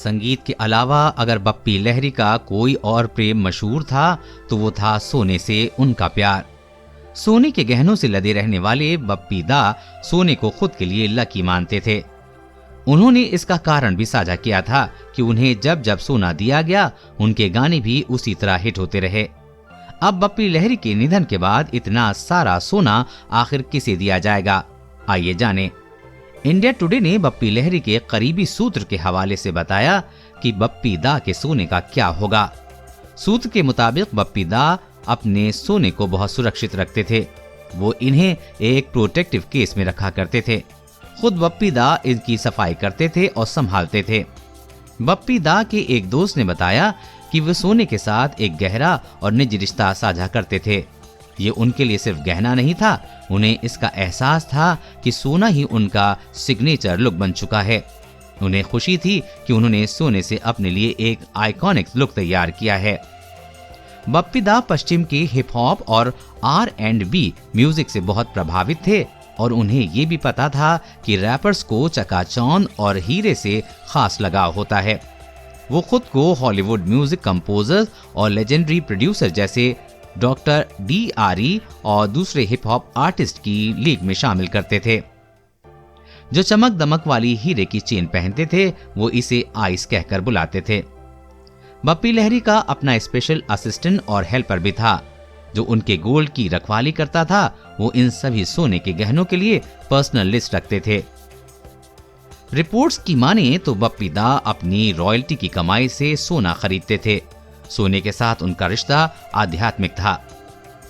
संगीत के अलावा अगर बप्पी लहरी का कोई और प्रेम मशहूर था तो वो था सोने से उनका प्यार। सोने के गहनों से लदे रहने वाले बप्पी दा सोने को खुद के लिए लकी मानते थे। उन्होंने इसका कारण भी साझा किया था कि उन्हें जब जब सोना दिया गया उनके गाने भी उसी तरह हिट होते रहे। अब बप्पी लहरी के निधन के बाद इतना सारा सोना आखिर किसे दिया जाएगा, आइए जानें। इंडिया टुडे ने बप्पी लहरी के करीबी सूत्र के हवाले से बताया कि बप्पी दा के सोने का क्या होगा। सूत्र के मुताबिक बप्पी दा अपने सोने को बहुत सुरक्षित रखते थे। वो इन्हें एक प्रोटेक्टिव केस में रखा करते थे। खुद बप्पी दा इनकी सफाई करते थे और संभालते थे। बप्पी दा के एक दोस्त ने बताया कि वे सोने के साथ एक गहरा और निजी रिश्ता साझा करते थे। ये उनके लिए सिर्फ गहना नहीं था, उन्हें इसका एहसास था कि सोना ही उनका सिग्नेचर लुक बन चुका है। उन्हें खुशी थी कि उन्होंने सोने से अपने लिए एक आइकॉनिक लुक तैयार किया है। बप्पी दा पश्चिम के हिप हॉप और R&B म्यूजिक से बहुत प्रभावित थे और उन्हें ये भी पता था कि रैपर्स को चकाचौंध और हीरे से खास लगाव होता है। वो खुद को हॉलीवुड म्यूजिक कंपोजर और लेजेंडरी प्रोड्यूसर जैसे डॉक्टर D.R.E. और दूसरे हिप हॉप आर्टिस्ट की लीग में शामिल करते थे। जो चमक दमक वाली हीरे की चेन पहनते थे वो इसे आइस कहकर बुलाते थे। बप्पी लहरी का अपना स्पेशल असिस्टेंट और हेल्पर भी था जो उनके गोल्ड की रखवाली करता था। वो इन सभी सोने के गहनों के लिए पर्सनल लिस्ट रखते थे। रिपोर्ट्स की माने तो बप्पी दा अपनी रॉयल्टी की कमाई से सोना खरीदते थे। सोने के साथ उनका रिश्ता आध्यात्मिक था।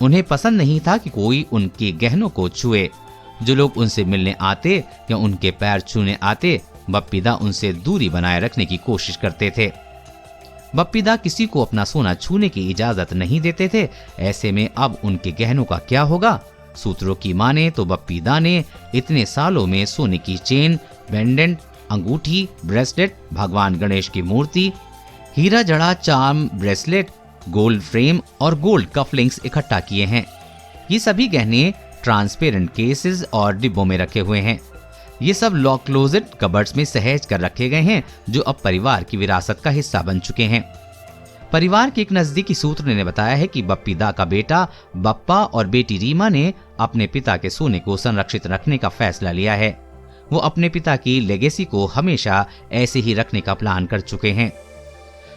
उन्हें पसंद नहीं था कि कोई उनके गहनों को छुए। जो लोग उनसे मिलने आते या उनके पैर छूने आते, बप्पी दा उनसे दूरी बनाए रखने की कोशिश करते थे। बप्पी दा किसी को अपना सोना छूने की इजाजत नहीं देते थे। ऐसे में अब उनके गहनों का क्या होगा? सूत्रों की माने तो बप्पी दा ने इतने सालों में सोने की चेन, पेंडेंट, अंगूठी, ब्रेसलेट, भगवान गणेश की मूर्ति, हीरा जड़ा चार्म ब्रेसलेट, गोल्ड फ्रेम और गोल्ड कफलिंग्स इकट्ठा किए हैं। ये सभी गहने ट्रांसपेरेंट केसेस और डिब्बों में रखे हुए हैं। ये सब लॉक क्लोजेट कबर्ड्स में सहेज कर रखे गए हैं जो अब परिवार की विरासत का हिस्सा बन चुके हैं। परिवार के एक नजदीकी सूत्र ने बताया है कि बप्पी दा का बेटा बप्पा और बेटी रीमा ने अपने पिता के सोने को संरक्षित रखने का फैसला लिया है। वो अपने पिता की लेगेसी को हमेशा ऐसे ही रखने का प्लान कर चुके हैं।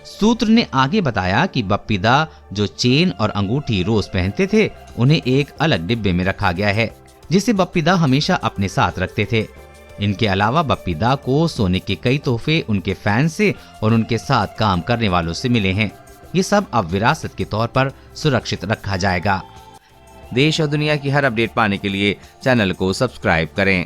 सूत्र ने आगे बताया कि बप्पी दा जो चेन और अंगूठी रोज पहनते थे उन्हें एक अलग डिब्बे में रखा गया है जिसे बप्पी दा हमेशा अपने साथ रखते थे। इनके अलावा बप्पी दा को सोने के कई तोहफे उनके फैंस से और उनके साथ काम करने वालों से मिले हैं। ये सब अब विरासत के तौर पर सुरक्षित रखा जाएगा। देश और दुनिया की हर अपडेट पाने के लिए चैनल को सब्सक्राइब करें।